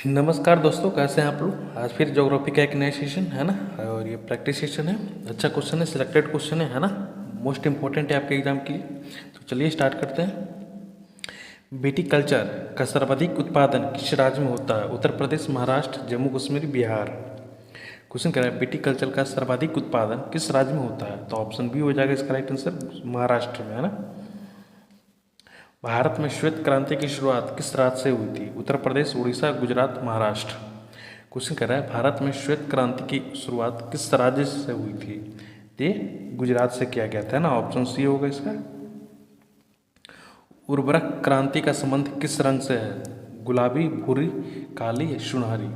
नमस्कार दोस्तों, कैसे हैं आप लोग। आज फिर ज्योग्राफी का एक नया सेशन है ना, और ये प्रैक्टिस सेशन है। अच्छा क्वेश्चन है, सिलेक्टेड क्वेश्चन है ना, मोस्ट इंपॉर्टेंट है आपके एग्जाम के लिए। तो चलिए स्टार्ट करते हैं। विटीकल्चर का सर्वाधिक उत्पादन किस राज्य में होता है? उत्तर प्रदेश, महाराष्ट्र, जम्मू कश्मीर, बिहार। क्वेश्चन कह रहा है विटीकल्चर का सर्वाधिक उत्पादन किस राज्य में होता है? तो ऑप्शन बी हो जाएगा इसका राइट आंसर, महाराष्ट्र में, है ना। भारत में श्वेत क्रांति की शुरुआत किस राज्य से हुई थी? उत्तर प्रदेश, उड़ीसा, गुजरात, महाराष्ट्र। क्वेश्चन कह रहा है भारत में श्वेत क्रांति की शुरुआत किस राज्य से हुई थी? ये गुजरात से किया गया था ना, ऑप्शन सी होगा इसका। उर्वरक क्रांति का संबंध किस रंग से है? गुलाबी, भूरी, काली या सुनहरी।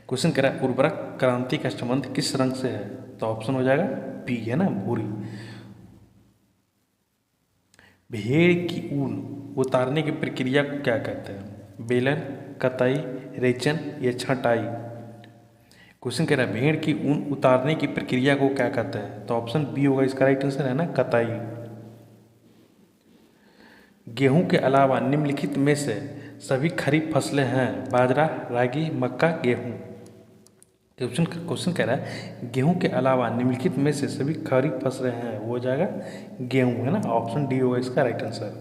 क्वेश्चन कह रहा है उर्वरक क्रांति का संबंध किस रंग से है? तो ऑप्शन हो जाएगा बी, है ना, भूरी। भेड़ की ऊन उतारने की प्रक्रिया को क्या कहते हैं? बेलन, कताई, रेचन या छंटाई। क्वेश्चन कह रहा है भेड़ की ऊन उतारने की प्रक्रिया को क्या कहते हैं? तो ऑप्शन बी होगा इसका राइट आंसर, है ना, कताई। गेहूं के अलावा निम्नलिखित में से सभी खरीफ फसलें हैं? बाजरा, रागी, मक्का, गेहूं। क्वेश्चन कह रहा है गेहूं के अलावा निम्नलिखित में से सभी खरीफ फसलें हैं, वो हो जाएगा गेहूं, है ना, ऑप्शन डी होगा इसका राइट आंसर।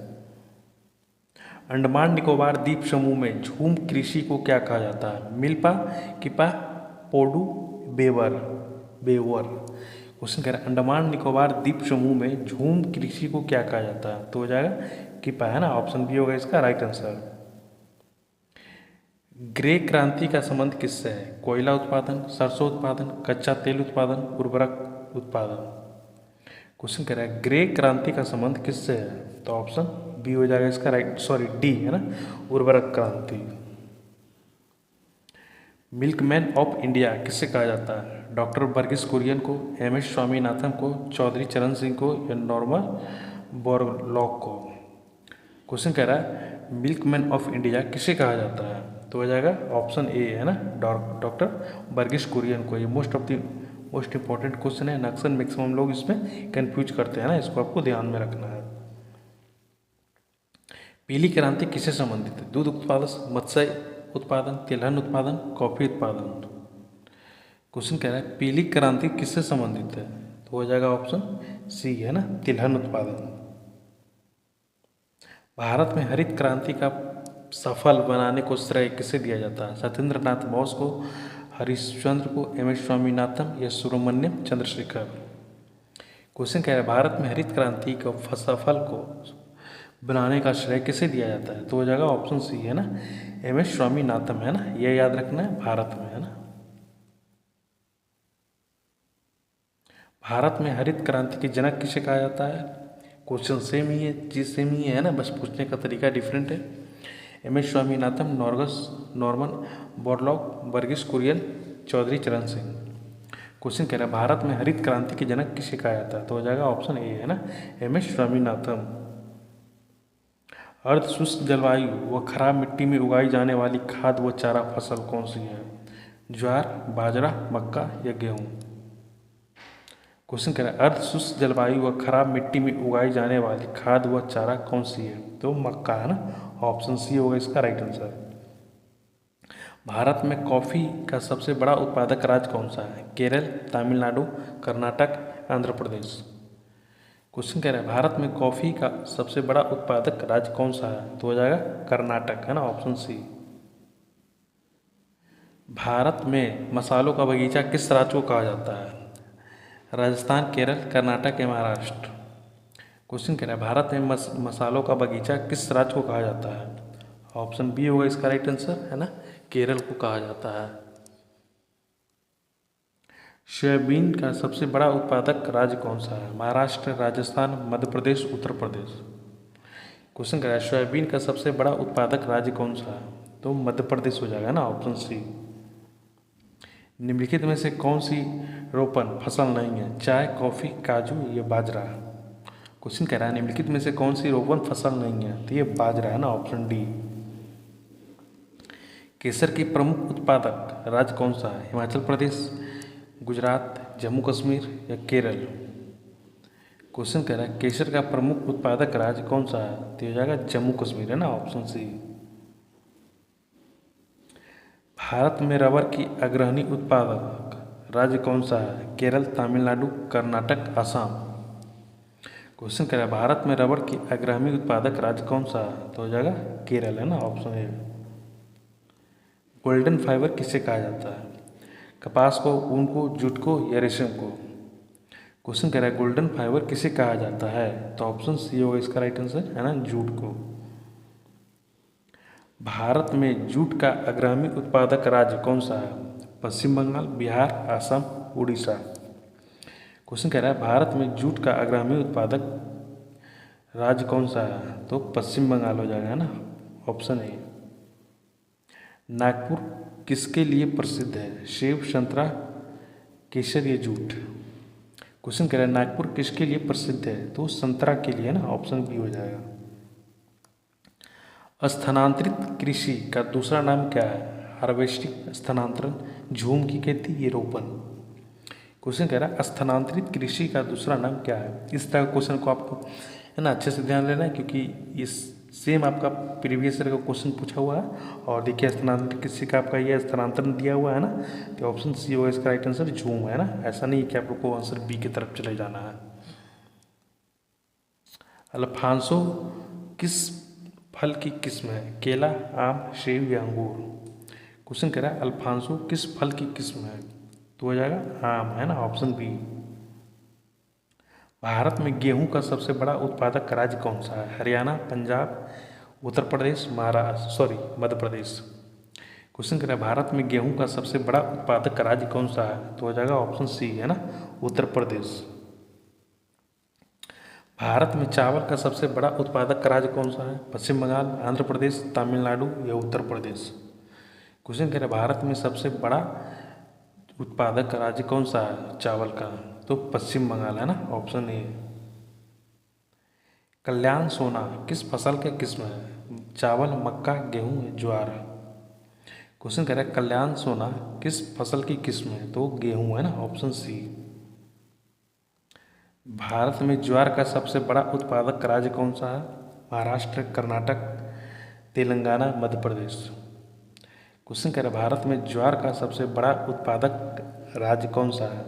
अंडमान निकोबार द्वीप समूह में झूम कृषि को क्या कहा जाता है? मिल्पा, किपा, पोडू, बेवर, बेवर। क्वेश्चन कह रहा है अंडमान निकोबार द्वीप समूह में झूम कृषि को क्या कहा जाता है? तो हो जाएगा किपा, है ना, ऑप्शन बी होगा इसका राइट आंसर। ग्रे क्रांति का संबंध किससे है? कोयला उत्पादन, सरसों उत्पादन, कच्चा तेल उत्पादन, उर्वरक उत्पादन। क्वेश्चन कह रहा है ग्रे क्रांति का संबंध किससे है? तो ऑप्शन बी हो जाएगा इसका राइट, सॉरी डी, है ना, उर्वरक क्रांति। मिल्कमैन ऑफ इंडिया किससे कहा जाता है? डॉक्टर वर्गीस कुरियन को, एम एस स्वामीनाथन को, चौधरी चरण सिंह को या नॉर्मन बोरलॉग को। क्वेश्चन कह रहा है मिल्कमैन ऑफ इंडिया किसे कहा जाता है? तो हो जाएगा ऑप्शन ए, है ना, डॉक्टर वर्गीस कुरियन को। ये मोस्ट इंपॉर्टेंट क्वेश्चन है, अक्सर मैक्सिमम लोग इसमें कंफ्यूज करते हैं ना, इसको आपको ध्यान में रखना है। पीली क्रांति किससे संबंधित है? दूध उत्पादन, मत्स्य उत्पादन, तिलहन उत्पादन, कॉफी उत्पादन। क्वेश्चन कह रहा है पीली क्रांति किससे संबंधित है? तो हो जाएगा ऑप्शन सी, है ना, तिलहन उत्पादन। भारत में हरित क्रांति का सफल बनाने को श्रेय किसे दिया जाता है? सत्येंद्र नाथ बोस को, हरिश्चंद्र को, एम एस स्वामीनाथन या सुब्रमण्यम चंद्रशेखर। क्वेश्चन कह रहा है भारत में हरित क्रांति को सफल को बनाने का श्रेय किसे दिया जाता है? तो हो जाएगा ऑप्शन सी, है ना, एम एस स्वामीनाथन, है ना, ये याद रखना है, भारत में, है ना। भारत में हरित क्रांति के जनक किसे कहा जाता है? क्वेश्चन सेम ही है, चीज सेम ही है ना, बस पूछने का तरीका डिफरेंट है। M S Swaminathan, Norman Borlaug, Verghese Kurien, Chaudhary Charan Singh. Question कह रहा है भारत में हरित क्रांति के जनक किसे कहा जाता है? तो हो जाएगा ऑप्शन ए, है ना, एम एस स्वामीनाथन। अर्ध शुष्क जलवायु व खराब मिट्टी में उगाई जाने वाली खाद्य व चारा फसल कौन सी है? ज्वार, बाजरा, मक्का या गेहूँ। क्वेश्चन कह रहा है अर्ध शुष्क जलवायु व खराब मिट्टी में उगाई जाने वाली खाद्य व चारा कौन सी है? तो मक्का, है ना, ऑप्शन सी होगा इसका राइट आंसर। भारत में कॉफ़ी का सबसे बड़ा उत्पादक राज्य कौन सा है? केरल, तमिलनाडु, कर्नाटक, आंध्र प्रदेश। क्वेश्चन कह रहा है भारत में कॉफ़ी का सबसे बड़ा उत्पादक राज्य कौन सा है? तो हो जाएगा कर्नाटक, है ना, ऑप्शन सी। भारत में मसालों का बगीचा किस राज्य को कहा जाता है? राजस्थान, केरल, कर्नाटक या महाराष्ट्र। क्वेश्चन कह रहा है भारत में मसालों का बगीचा किस राज्य को कहा जाता है? ऑप्शन बी होगा इसका राइट आंसर, है ना, केरल को कहा जाता है। सोयाबीन का सबसे बड़ा उत्पादक राज्य कौन सा है? महाराष्ट्र, राजस्थान, मध्य प्रदेश, उत्तर प्रदेश। क्वेश्चन कह रहा है सोयाबीन का सबसे बड़ा उत्पादक राज्य कौन सा है? तो मध्य प्रदेश हो जाएगा ना, ऑप्शन सी। निम्नलिखित में से कौन सी रोपण फसल नहीं है? चाय, कॉफ़ी, काजू या बाजरा। क्वेश्चन कह रहा है निम्नलिखित में से कौन सी रोपण फसल नहीं है? तो ये बाजरा, है ना, ऑप्शन डी। केसर की प्रमुख उत्पादक राज्य कौन सा है? हिमाचल प्रदेश, गुजरात, जम्मू कश्मीर या केरल। क्वेश्चन कह रहा है केसर का प्रमुख उत्पादक राज्य कौन सा है? तो हो जाएगा जम्मू कश्मीर, है ना, ऑप्शन सी। भारत में रबर की अग्रणी उत्पादक राज्य कौन सा है? केरल, तमिलनाडु, कर्नाटक, असम। क्वेश्चन कह रहा है भारत में रबर की अग्रणी उत्पादक राज्य कौन सा है? तो हो जाएगा केरल, है ना, ऑप्शन ए। गोल्डन फाइबर किसे कहा जाता है? कपास को, ऊन को, जूट को या रेशम को? क्वेश्चन कह रहा है गोल्डन फाइबर किसे कहा जाता है? तो ऑप्शन सी होगा इसका राइट आंसर, है ना, जूट को। भारत में जूट का अग्रणी उत्पादक राज्य कौन सा है? पश्चिम बंगाल, बिहार, असम, उड़ीसा। क्वेश्चन कह रहा है भारत में जूट का अग्रणी उत्पादक राज्य कौन सा है? तो पश्चिम बंगाल हो जाएगा, है ना, ऑप्शन ए। नागपुर किसके लिए प्रसिद्ध है? सेब, संतरा, केसर या जूट? क्वेश्चन कह रहा है नागपुर किसके लिए प्रसिद्ध है? तो संतरा के लिए, ना, ऑप्शन बी हो जाएगा। स्थानांतरित कृषि का दूसरा नाम क्या है? हार्वेस्टिंग, स्थानांतरण, झूम की खेती, ये रोपण। क्वेश्चन कह रहा है स्थानांतरित कृषि का दूसरा नाम क्या है? इस तरह क्वेश्चन को आपको, है ना, अच्छे से ध्यान लेना है, क्योंकि इस सेम आपका प्रीवियस ईयर का क्वेश्चन पूछा हुआ है। और देखिए स्थानांतरित कृषि का आपका ये स्थानांतरण दिया हुआ है ना, तो ऑप्शन सी होगा इसका राइट आंसर, झूम, है ना। ऐसा नहीं है कि आप लोग को आंसर बी की तरफ चले जाना है। अल्फांसो किस फल की किस्म है? केला, आम, सेब या अंगूर? क्वेश्चन कह रहा है अल्फांसो किस फल की किस्म है? तो हो जाएगा आम, है ना, ऑप्शन बी। भारत में गेहूं का सबसे बड़ा उत्पादक राज्य कौन सा है? हरियाणा, पंजाब, उत्तर प्रदेश, मध्य प्रदेश। क्वेश्चन कह रहा है भारत में गेहूं का सबसे बड़ा उत्पादक राज्य कौन सा है? तो हो जाएगा ऑप्शन सी, है ना, उत्तर प्रदेश। भारत में चावल का सबसे बड़ा उत्पादक राज्य कौन सा है? पश्चिम बंगाल, आंध्र प्रदेश, तमिलनाडु या उत्तर प्रदेश? क्वेश्चन कह रहा है भारत में सबसे बड़ा उत्पादक राज्य कौन सा है चावल का? तो पश्चिम बंगाल, है ना, ऑप्शन ए। कल्याण सोना किस फसल का किस्म है? चावल, मक्का, गेहूं, ज्वार? क्वेश्चन कह रहा है कल्याण सोना किस फसल की किस्म है? तो गेहूं, है ना, ऑप्शन सी। भारत में ज्वार का सबसे बड़ा उत्पादक राज्य कौन सा है? महाराष्ट्र, कर्नाटक, तेलंगाना, मध्य प्रदेश? क्वेश्चन कह रहा है भारत में ज्वार का सबसे बड़ा उत्पादक राज्य कौन सा है?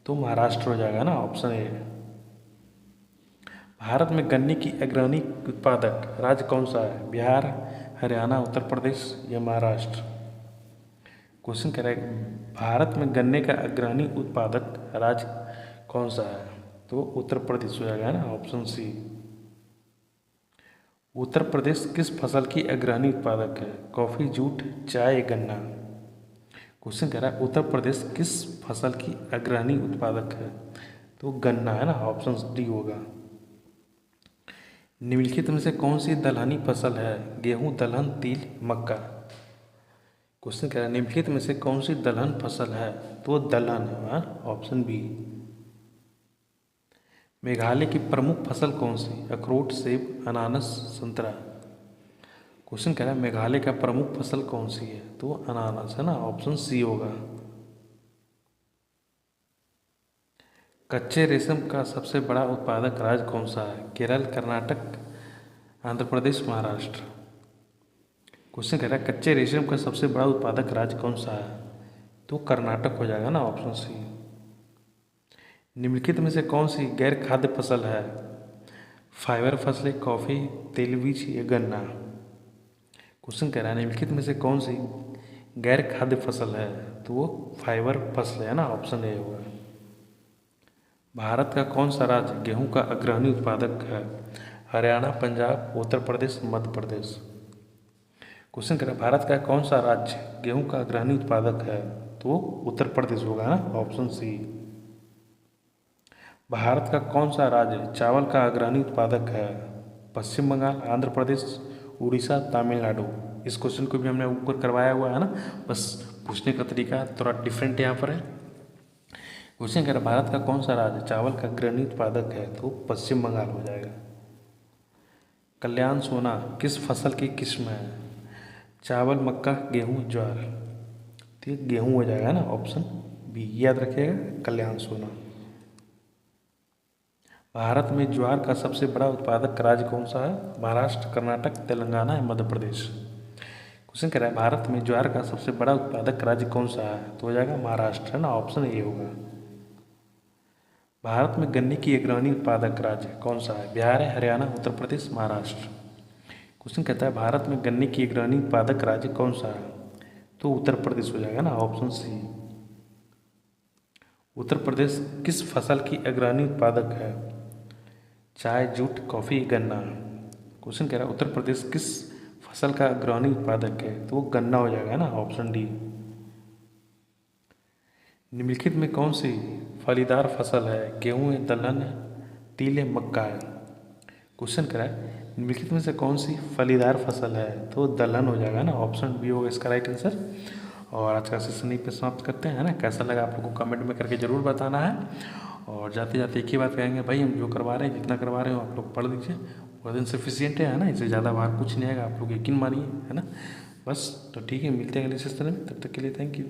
तो महाराष्ट्र हो जाएगा, ना, ऑप्शन ए। भारत में गन्ने की अग्रणी उत्पादक राज्य कौन सा है? बिहार, हरियाणा, उत्तर प्रदेश या महाराष्ट्र? क्वेश्चन कह रहा है भारत में गन्ने का अग्रणी उत्पादक राज्य कौन सा है? तो उत्तर प्रदेश हो जाएगा, ना, ऑप्शन सी। उत्तर प्रदेश किस फसल की अग्रणी उत्पादक है? कॉफी, जूट, चाय, गन्ना? क्वेश्चन कह रहा है उत्तर प्रदेश किस फसल की अग्रणी उत्पादक है? तो गन्ना, है ना, ऑप्शन डी होगा। निम्नलिखित में से कौन सी दलहनी फसल है? गेहूं, दलहन, तिल, मक्का? क्वेश्चन कह रहा है निम्नलिखित में से कौन सी दलहन फसल है? तो दलहन है, ऑप्शन बी। मेघालय की प्रमुख फसल कौन सी? अखरोट, सेब, अनानास, संतरा? क्वेश्चन कह रहा है मेघालय का प्रमुख फसल कौन सी है? तो अनानास, है ना, ऑप्शन सी होगा। कच्चे रेशम का सबसे बड़ा उत्पादक राज्य कौन सा है? केरल, कर्नाटक, आंध्र प्रदेश, महाराष्ट्र? क्वेश्चन कह रहा है कच्चे रेशम का सबसे बड़ा उत्पादक राज्य कौन सा है? तो कर्नाटक हो जाएगा, ना, ऑप्शन सी। निम्नलिखित में से कौन सी गैर खाद्य फसल है? फाइबर फसलें, कॉफ़ी, तेलबीज या गन्ना? क्वेश्चन कह रहा है निम्नलिखित में से कौन सी गैर खाद्य फसल है? तो वो फाइबर फसल है, ना, ऑप्शन ए होगा। भारत का कौन सा राज्य गेहूं का अग्रणी उत्पादक है? हरियाणा, पंजाब, उत्तर प्रदेश, मध्य प्रदेश? क्वेश्चन कह रहा है भारत का कौन सा राज्य गेहूं का अग्रणी उत्पादक है? तो उत्तर प्रदेश होगा, ना, ऑप्शन सी। भारत का कौन सा राज्य चावल का अग्रणी उत्पादक है? पश्चिम बंगाल, आंध्र प्रदेश, उड़ीसा, तमिलनाडु? इस क्वेश्चन को भी हमने ऊपर करवाया हुआ है ना, बस पूछने का तरीका थोड़ा डिफरेंट यहाँ पर है। क्वेश्चन कह रहा है भारत का कौन सा राज्य चावल का अग्रणी उत्पादक है? तो पश्चिम बंगाल हो जाएगा। कल्याण सोना किस फसल की किस्म है? चावल, मक्का, गेहूँ, ज्वार? तो ये गेहूँ हो जाएगा, ना, ऑप्शन बी, याद रखिएगा, कल्याण सोना। भारत में ज्वार का सबसे बड़ा उत्पादक राज्य कौन सा है? महाराष्ट्र, कर्नाटक, तेलंगाना या मध्य प्रदेश? क्वेश्चन कह रहा है भारत में ज्वार का सबसे बड़ा उत्पादक राज्य कौन सा है? तो हो जाएगा महाराष्ट्र, है ना, ऑप्शन ए होगा। भारत में गन्ने की अग्रणी उत्पादक राज्य कौन सा है? बिहार है, हरियाणा, उत्तर प्रदेश, महाराष्ट्र। क्वेश्चन कहता है भारत में गन्ने की अग्रणी उत्पादक राज्य कौन सा है? तो उत्तर प्रदेश हो जाएगा ना, ऑप्शन सी। उत्तर प्रदेश किस फसल की अग्रणी उत्पादक है? चाय, जूट, कॉफी, गन्ना। क्वेश्चन कह रहा है उत्तर प्रदेश किस फसल का अग्रणी उत्पादक है? तो वो गन्ना हो जाएगा ना, ऑप्शन डी। निम्नलिखित में कौन सी फलीदार फसल है? गेहूँ है, दलहन है, तिल है, मक्का है। क्वेश्चन कह रहा है निम्नलिखित में से कौन सी फलीदार फसल है? तो दलहन हो जाएगा ना, ऑप्शन बी होगा इसका राइट आंसर। और आज का सेशन यहीं पे समाप्त करते हैं, है ना। कैसा लगा आप लोगों को कमेंट में करके ज़रूर बताना है। और जाते जाते एक ही बात कहेंगे, भाई हम जो करवा रहे हैं, जितना करवा रहे हो आप लोग पढ़ लीजिए, और इनसफिशियंट है ना, इससे ज़्यादा बाहर कुछ नहीं आएगा, आप लोग यकीन मानिए, है ना। बस तो ठीक है, मिलते हैं अगले सेशन में, तब तक के लिए थैंक यू।